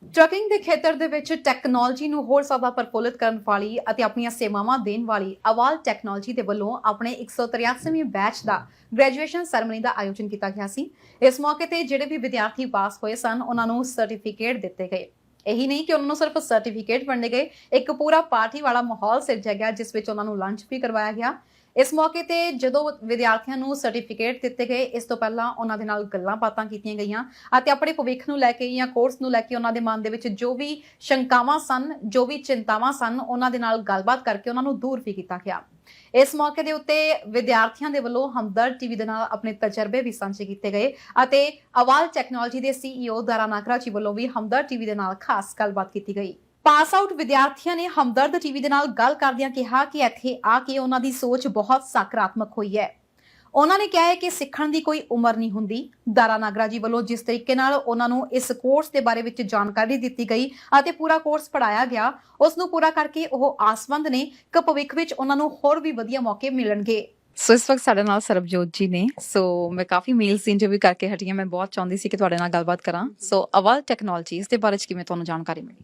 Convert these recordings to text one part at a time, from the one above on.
Trucking ਦੇ ਖੇਤਰ ਦੇ ਵਿੱਚ ਟੈਕਨੋਲੋਜੀ ਨੂੰ ਹੋਰ ਜ਼ਿਆਦਾ ਪ੍ਰਫੁੱਲਿਤ ਕਰਨ ਵਾਲੀ ਅਤੇ ਆਪਣੀਆਂ ਸੇਵਾਵਾਂ ਦੇਣ ਵਾਲੀ ਅਵਾਲ ਟੈਕਨੋਲੋਜੀ ਦੇ ਵੱਲੋਂ ਆਪਣੇ 183ਵੇਂ ਬੈਚ ਦਾ ਗ੍ਰੈਜੂਏਸ਼ਨ ਸੈਰੇਮਨੀ ਦਾ ਆਯੋਜਨ ਕੀਤਾ ਗਿਆ ਸੀ। ਇਸ ਮੌਕੇ ਤੇ ਜਿਹੜੇ ਵੀ ਵਿਦਿਆਰਥੀ ਪਾਸ ਹੋਏ ਸਨ ਉਹਨਾਂ ਨੂੰ ਸਰਟੀਫਿਕੇਟ ਦਿੱਤੇ ਗਏ। ਇਹੀ ਨਹੀਂ ਕਿ ਉਹਨਾਂ ਨੂੰ ਸਿਰਫ ਸਰਟੀਫਿਕੇਟ ਵੰਡੇ ਗਏ, ਇੱਕ ਪੂਰਾ ਪਾਰਟੀ ਵਾਲਾ ਮਾਹੌਲ ਸਿਰਜਿਆ ਗਿਆ ਜਿਸ ਵਿੱਚ ਉਹਨਾਂ ਨੂੰ ਲੰਚ ਵੀ ਕਰਵਾਇਆ ਗਿਆ। ਇਸ ਮੌਕੇ ਤੇ ਜਦੋਂ ਵਿਦਿਆਰਥੀਆਂ ਨੂੰ ਸਰਟੀਫਿਕੇਟ ਦਿੱਤੇ ਗਏ, ਇਸ ਤੋਂ ਪਹਿਲਾਂ ਉਹਨਾਂ ਦੇ ਨਾਲ ਗੱਲਾਂ ਬਾਤਾਂ ਕੀਤੀਆਂ ਗਈਆਂ ਅਤੇ ਆਪਣੇ ਭਵਿੱਖ ਨੂੰ ਲੈ ਕੇ ਜਾਂ ਕੋਰਸ ਨੂੰ ਲੈ ਕੇ ਉਹਨਾਂ ਦੇ ਮਨ ਦੇ ਵਿੱਚ ਜੋ ਵੀ ਸ਼ੰਕਾਵਾਂ ਸਨ, ਜੋ ਵੀ ਚਿੰਤਾਵਾਂ ਸਨ, ਉਹਨਾਂ ਦੇ ਨਾਲ ਗੱਲਬਾਤ ਕਰਕੇ ਉਹਨਾਂ ਨੂੰ ਦੂਰ ਵੀ ਕੀਤਾ ਗਿਆ। ਇਸ ਮੌਕੇ ਦੇ ਉੱਤੇ ਵਿਦਿਆਰਥੀਆਂ ਦੇ ਵੱਲੋਂ ਹਮਦਰਦ ਟੀਵੀ ਦੇ ਨਾਲ ਆਪਣੇ ਤਜਰਬੇ ਵੀ ਸਾਂਝੇ ਕੀਤੇ ਗਏ ਅਤੇ ਅਵਾਲ ਟੈਕਨੋਲੋਜੀ ਦੇ CEO ਦਾਰਾ ਨਾਗਰਾ ਜੀ ਵੱਲੋਂ ਵੀ ਹਮਦਰਦ ਟੀਵੀ ਦੇ ਨਾਲ ਖਾਸ ਗੱਲਬਾਤ ਕੀਤੀ ਗਈ। ਪਾਸ ਆਊਟ ਵਿਦਿਆਰਥੀਆਂ ਨੇ ਹਮਦਰਦ ਟੀਵੀ ਦੇ ਨਾਲ ਗੱਲ ਕਰਦਿਆਂ ਕਿਹਾ ਕਿ ਇੱਥੇ ਆ ਕੇ ਉਹਨਾਂ ਦੀ ਸੋਚ ਬਹੁਤ ਸਕਾਰਾਤਮਕ ਹੋਈ ਹੈ। ਉਹਨਾਂ ਨੇ ਕਿਹਾ ਹੈ ਕਿ ਸਿੱਖਣ ਦੀ ਕੋਈ ਉਮਰ ਨਹੀਂ ਹੁੰਦੀ। ਦਾਰਾ ਨਾਗਰਾ ਜੀ ਵੱਲੋਂ ਜਿਸ ਤਰੀਕੇ ਨਾਲ ਉਹਨਾਂ ਨੂੰ ਇਸ ਕੋਰਸ ਦੇ ਬਾਰੇ ਵਿੱਚ ਜਾਣਕਾਰੀ ਦਿੱਤੀ ਗਈ ਅਤੇ ਪੂਰਾ ਕੋਰਸ ਪੜਾਇਆ ਗਿਆ, ਉਸ ਨੂੰ ਪੂਰਾ ਕਰਕੇ ਉਹ ਆਸਵੰਦ ਨੇ ਕਿ ਭਵਿੱਖ ਵਿੱਚ ਉਹਨਾਂ ਨੂੰ ਹੋਰ ਵੀ ਵਧੀਆ ਮੌਕੇ ਮਿਲਣਗੇ। ਸੋ ਇਸ ਵਕਤ ਸਾਡੇ ਨਾਲ ਸਰਬਜੋਤ ਜੀ ਨੇ। ਸੋ ਮੈਂ ਕਾਫੀ ਮੇਲਸ ਇੰਟਰਵਿਊ ਕਰਕੇ ਹਟੀ ਹਾਂ। ਮੈਂ ਬਹੁਤ ਚਾਹੁੰਦੀ ਸੀ ਕਿ ਤੁਹਾਡੇ ਨਾਲ ਗੱਲਬਾਤ ਕਰਾਂ। ਸੋ ਅਵਾਲ ਟੈਕਨੋਲੋਜੀਜ਼ ਦੇ ਬਾਰੇ ਚ ਕਿਵੇਂ ਤੁਹਾਨੂੰ ਜਾਣਕਾਰੀ ਮਿਲੀ?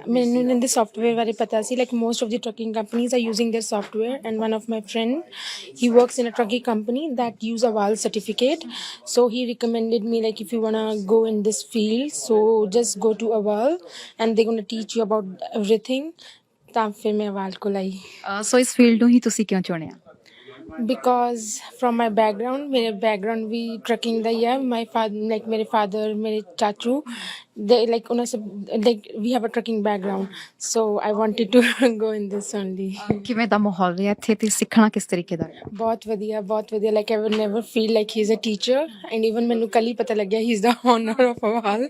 ਮੈਨੂੰ ਇਹਨਾਂ ਦੇ ਸੌਫਟਵੇਅਰ ਬਾਰੇ ਪਤਾ ਸੀ। Like most of the trucking companies are using their software and one of my friend, he works in a trucking company that use Avaal certificate, so he recommended me like if you want to go in this field, so just go to Avaal and they're going to teach you about everything। ਤਾਂ ਫਿਰ ਮੈਂ Avaal ਕੋਲ ਆਈ। ਸੋ ਇਸ field ਨੂੰ ਹੀ ਤੁਸੀਂ ਕਿਉਂ ਚੁਣਿਆ? Because from my background, मेरे background भी trucking ਦਾ ਹੀ ਹੈ। My father, like ਮੇਰੇ father, ਮੇਰੇ ਚਾਚੂ, they like ਉਹਨਾਂ ਸਭ like we have a trucking background, so I wanted to go in this only। ਕਿਵੇਂ ਦਾ ਮਾਹੌਲ ਰਿਹਾ ਇੱਥੇ ਤੇ ਸਿੱਖਣਾ ਕਿਸ ਤਰੀਕੇ ਦਾ? ਬਹੁਤ ਵਧੀਆ, ਬਹੁਤ ਵਧੀਆ। like I would never feel like he's a teacher, and even ਮੈਨੂੰ ਕੱਲ ਹੀ ਪਤਾ ਲੱਗਿਆ he's the owner of Avaal।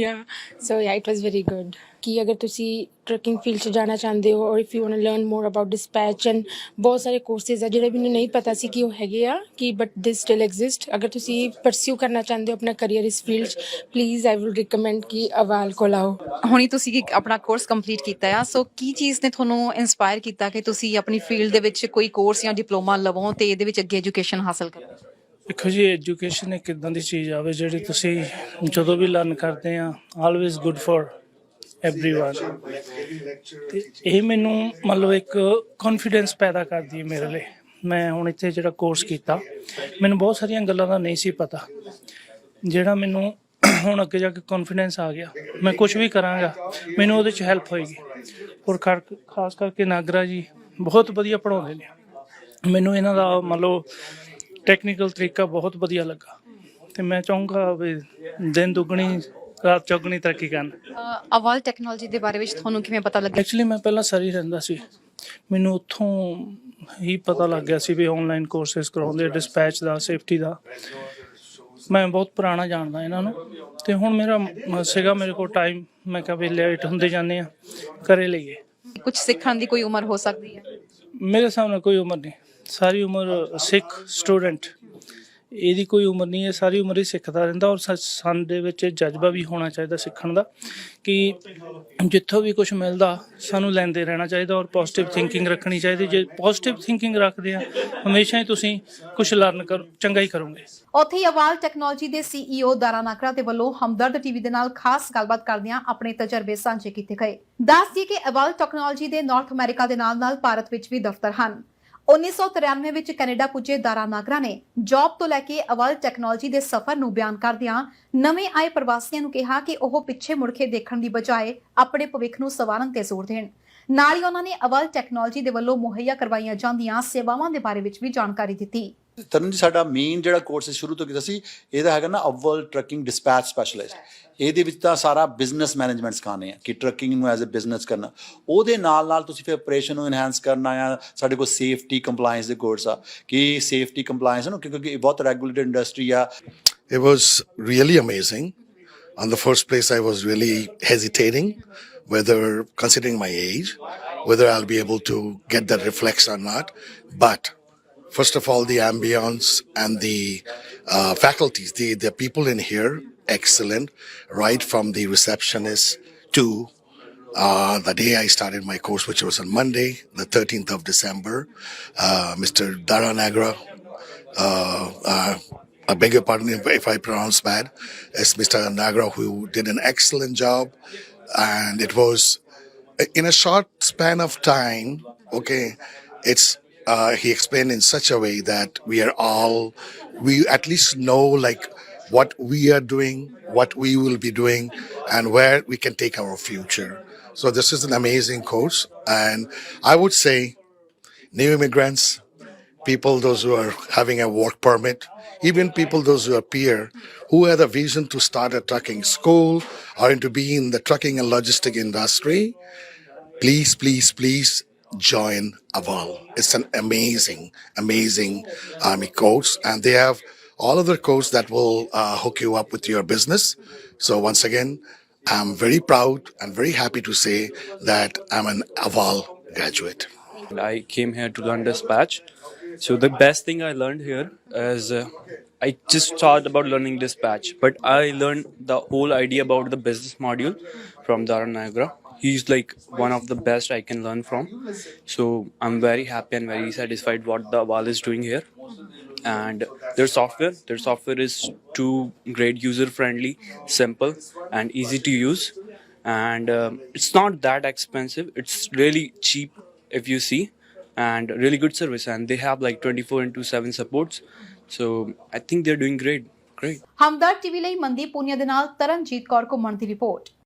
yeah, so yeah, it was very good। ਕਿ ਅਗਰ ਤੁਸੀਂ ਟਰੱਕਿੰਗ ਫੀਲਡ 'ਚ ਜਾਣਾ ਚਾਹੁੰਦੇ ਹੋ, ਔਰ if you want to learn more about dispatch and ਬਹੁਤ ਸਾਰੇ ਕੋਰਸਿਸ ਆ ਜਿਹੜੇ ਮੈਨੂੰ ਨਹੀਂ ਪਤਾ ਸੀ ਕਿ ਉਹ ਹੈਗੇ ਆ ਕਿ ਬਟ ਦਿਸ ਸਟਿਲ ਐਗਜ਼ਿਸਟ। ਅਗਰ ਤੁਸੀਂ ਪਰਸਿਊ ਕਰਨਾ ਚਾਹੁੰਦੇ ਹੋ ਆਪਣਾ ਕਰੀਅਰ ਇਸ ਫੀਲਡ 'ਚ, ਪਲੀਜ਼ ਆਈ ਵਿਲ ਰਿਕਮੈਂਡ ਕਿ ਅਵਾਲ ਕੋਲ ਆਓ। ਹੁਣੀ ਤੁਸੀਂ ਆਪਣਾ ਕੋਰਸ ਕੰਪਲੀਟ ਕੀਤਾ ਆ, ਸੋ ਕੀ ਚੀਜ਼ ਨੇ ਤੁਹਾਨੂੰ ਇਨਸਪਾਇਰ ਕੀਤਾ ਕਿ ਤੁਸੀਂ ਆਪਣੀ ਫੀਲਡ ਦੇ ਵਿੱਚ ਕੋਈ ਕੋਰਸ ਜਾਂ ਡਿਪਲੋਮਾ ਲਵੋ ਤੇ ਇਹਦੇ ਵਿੱਚ ਅੱਗੇ ਐਜੂਕੇਸ਼ਨ ਹਾਸਲ ਕਰੋ? ਦੇਖੋ ਜੀ, ਐਜੂਕੇਸ਼ਨ ਇੱਕ ਇੱਦਾਂ ਦੀ ਚੀਜ਼ ਆਵੇ ਜਿਹੜੀ ਤੁਸੀਂ ਜਦੋਂ ਵੀ ਲਰਨ ਕਰਦੇ ਆ, ਆਲਵੇਜ਼ ਗੁੱਡ ਫॉर एवरीवन। ਤੇ ਇਹ ਮੈਨੂੰ ਮਤਲਬ ਇੱਕ ਕੌਨਫੀਡੈਂਸ ਪੈਦਾ ਕਰਦੀ ਹੈ ਮੇਰੇ ਲਈ। ਮੈਂ ਹੁਣ ਇੱਥੇ ਜਿਹੜਾ ਕੋਰਸ ਕੀਤਾ, ਮੈਨੂੰ ਬਹੁਤ ਸਾਰੀਆਂ ਗੱਲਾਂ ਦਾ ਨਹੀਂ ਸੀ ਪਤਾ, ਜਿਹੜਾ ਮੈਨੂੰ ਹੁਣ ਅੱਗੇ ਜਾ ਕੇ ਕੌਨਫੀਡੈਂਸ ਆ ਗਿਆ। ਮੈਂ ਕੁਝ ਵੀ ਕਰਾਂਗਾ ਮੈਨੂੰ ਉਹਦੇ 'ਚ ਹੈਲਪ ਹੋਏਗੀ। ਔਰ ਖਾਸ ਕਰਕੇ ਨਾਗਰਾ ਜੀ ਬਹੁਤ ਵਧੀਆ ਪੜ੍ਹਾਉਂਦੇ ਨੇ। ਮੈਨੂੰ ਇਹਨਾਂ ਦਾ ਮਤਲਬ ਟੈਕਨੀਕਲ ਤਰੀਕਾ ਬਹੁਤ ਵਧੀਆ ਲੱਗਾ ਤੇ ਮੈਂ ਚਾਹੂੰਗਾ ਵੀ ਦਿਨ ਦੁੱਗਣੀ ਰਾਤ ਚੌਗਣੀ ਤਰੱਕੀ ਕਰਨ। ਅਵਾਲ ਟੈਕਨੋਲੋਜੀ ਦੇ ਬਾਰੇ ਵਿੱਚ ਤੁਹਾਨੂੰ ਕਿਵੇਂ ਪਤਾ ਲੱਗਿਆ? ਐਕਚੁਅਲੀ ਮੈਂ ਪਹਿਲਾਂ ਸਰੀ ਰਹਿੰਦਾ ਸੀ, ਮੈਨੂੰ ਉੱਥੋਂ ਹੀ ਪਤਾ ਲੱਗ ਗਿਆ ਸੀ ਵੀ ਆਨਲਾਈਨ ਕੋਰਸਿਸ ਕਰਾਉਂਦੇ ਡਿਸਪੈਚ ਦਾ, ਸੇਫਟੀ ਦਾ। ਮੈਂ ਬਹੁਤ ਪੁਰਾਣਾ ਜਾਣਦਾ ਇਹਨਾਂ ਨੂੰ ਤੇ ਹੁਣ ਮੇਰਾ ਸੀਗਾ ਮੇਰੇ ਕੋਲ ਟਾਈਮ, ਮੈਂ ਕਿਹਾ ਵੀ ਲੇਟ ਹੁੰਦੇ ਜਾਂਦੇ ਆ, ਕਰੇ ਲਈਏ। ਕੁਝ ਸਿੱਖਣ ਦੀ ਕੋਈ ਉਮਰ ਹੋ ਸਕਦੀ ਹੈ? ਮੇਰੇ ਸਾਹਮਣੇ ਕੋਈ ਉਮਰ ਨਹੀਂ, ਸਾਰੀ ਉਮਰ ਸਿੱਖ ਸਟੂਡੈਂਟ, ਇਹਦੀ ਕੋਈ ਉਮਰ ਨਹੀਂ ਹੈ। ਸਾਰੀ ਉਮਰ ਹੀ ਸਿੱਖਦਾ ਰਹਿੰਦਾ। ਔਰ ਸਾਡੇ ਵਿੱਚ ਜਜ਼ਬਾ ਵੀ ਹੋਣਾ ਚਾਹੀਦਾ ਸਿੱਖਣ ਦਾ ਕਿ ਜਿੱਥੋਂ ਵੀ ਕੁਝ ਮਿਲਦਾ ਸਾਨੂੰ ਲੈਂਦੇ ਰਹਿਣਾ ਚਾਹੀਦਾ ਔਰ ਪੋਜ਼ਿਟਿਵ ਥਿੰਕਿੰਗ ਰੱਖਣੀ ਚਾਹੀਦੀ। ਜੇ ਪੋਜ਼ਿਟਿਵ ਥਿੰਕਿੰਗ ਰੱਖਦੇ ਆ ਹਮੇਸ਼ਾ ਹੀ ਤੁਸੀਂ ਕੁਝ ਲਰਨ ਚੰਗਾ ਹੀ ਕਰੋਗੇ। ਉੱਥੇ ਹੀ ਅਵਾਲ ਟੈਕਨੋਲੋਜੀ ਦੇ CEO ਦਾਰਾ ਨਾਗਰਾ ਦੇ ਵੱਲੋਂ ਹਮਦਰਦ ਟੀਵੀ ਦੇ ਨਾਲ ਖਾਸ ਗੱਲਬਾਤ ਕਰਦਿਆਂ ਆਪਣੇ ਤਜਰਬੇ ਸਾਂਝੇ ਕੀਤੇ ਗਏ। ਦੱਸ ਦਈਏ ਕਿ ਅਵਾਲ ਟੈਕਨੋਲੋਜੀ ਦੇ ਨਾਰਥ ਅਮਰੀਕਾ ਦੇ ਨਾਲ ਭਾਰਤ ਵਿੱਚ ਵੀ ਦਫ਼ਤਰ ਹਨ। 1993 ਵਿੱਚ ਕੈਨੇਡਾ ਪੁੱਜੇ ਦਾਰਾ ਨਾਗਰਾ ਨੇ ਜੌਬ ਤੋਂ ਲੈ ਕੇ ਅਵਾਲ ਟੈਕਨੋਲੋਜੀ ਦੇ ਸਫ਼ਰ ਨੂੰ ਬਿਆਨ ਕਰਦਿਆਂ ਨਵੇਂ ਆਏ ਪ੍ਰਵਾਸੀਆਂ ਨੂੰ ਕਿਹਾ ਕਿ ਉਹ ਪਿੱਛੇ ਮੁੜ ਕੇ ਦੇਖਣ ਦੀ ਬਜਾਏ ਆਪਣੇ ਭਵਿੱਖ ਨੂੰ ਸੰਵਾਰਨ ਤੇ ਜ਼ੋਰ ਦੇਣ। ਨਾਲ ਹੀ ਉਹਨਾਂ ਨੇ ਅਵਾਲ ਟੈਕਨੋਲੋਜੀ ਦੇ ਵੱਲੋਂ ਮੁਹੱਈਆ ਕਰਵਾਈਆਂ ਜਾਂਦੀਆਂ ਸੇਵਾਵਾਂ ਦੇ ਬਾਰੇ ਵਿੱਚ ਵੀ ਜਾਣਕਾਰੀ ਦਿੱਤੀ। ਤਰਨ ਜੀ, ਸਾਡਾ ਮੇਨ ਜਿਹੜਾ ਕੋਰਸ ਸ਼ੁਰੂ ਤੋਂ ਕੀਤਾ ਸੀ ਇਹਦਾ ਹੈਗਾ ਨਾ ਅਵਾਲ ਟਰੱਕਿੰਗ ਡਿਸਪੈਚ ਸਪੈਸ਼ਲਿਸਟ। ਇਹਦੇ ਵਿੱਚ ਤਾਂ ਸਾਰਾ ਬਿਜ਼ਨਸ ਮੈਨੇਜਮੈਂਟ ਸਿਖਾਉਂਦੇ ਆ ਕਿ ਟਰੱਕਿੰਗ ਨੂੰ ਐਜ਼ ਅ ਬਿਜ਼ਨਸ ਕਰਨਾ। ਉਹਦੇ ਨਾਲ ਨਾਲ ਤੁਸੀਂ ਫਿਰ ਆਪਰੇਸ਼ਨ ਨੂੰ ਇਨਹੈਂਸ ਕਰਨਾ ਆ। ਸਾਡੇ ਕੋਲ ਸੇਫਟੀ ਕੰਪਲਾਇੰਸ ਦੇ ਕੋਰਸ ਆ ਕਿ ਸੇਫਟੀ ਕੰਪਲਾਇੰਸ ਨੂੰ ਕਿਉਂਕਿ ਬਹੁਤ ਰੈਗੂਲੇਟਡ ਇੰਡਸਟਰੀ ਆ। It was really amazing. On the first place, I was really hesitating whether, considering my age, whether I'll be able to get that reflex or not. But first of all, the ambience and the faculties, the people in here, excellent, right from the receptionist to the day I started my course, which was on Monday, the 13th of December. Mr. Dara Nagra I beg your pardon if I pronounce bad, is Mr. Nagra, who did an excellent job. And it was in a short span of time, okay, it's he explained in such a way that we at least know like what we are doing, what we will be doing, and where we can take our future. So this is an amazing course, and I would say new immigrants, people those who are having a work permit, even people those who are peer, who had a vision to start a trucking school or into being in the trucking and logistic industry, please, please, please join Avaal. It's an amazing army course, and they have all other courses that will hook you up with your business. So once again, I'm very proud and very happy to say that I'm an Avaal graduate. And I came here to learn dispatch. So the best thing I learned here is I just thought about learning dispatch, but I learned the whole idea about the business module from Dara Nagra. He's like one of the best I can learn from. So I'm very happy and very satisfied what the Avaal is doing here. And their software is too great, user friendly, simple, and easy to use. And it's not that expensive. It's really cheap if you see, and really good service. And they have like 24/7 supports. So I think they're doing great. Hamdard TV ਲਈ ਮਨਦੀਪ ਪੁਨੀਆ ਦੇ ਨਾਲ ਤਰਨਜੀਤ ਕੌਰ ਘੁੰਮਣ ਦੀ report.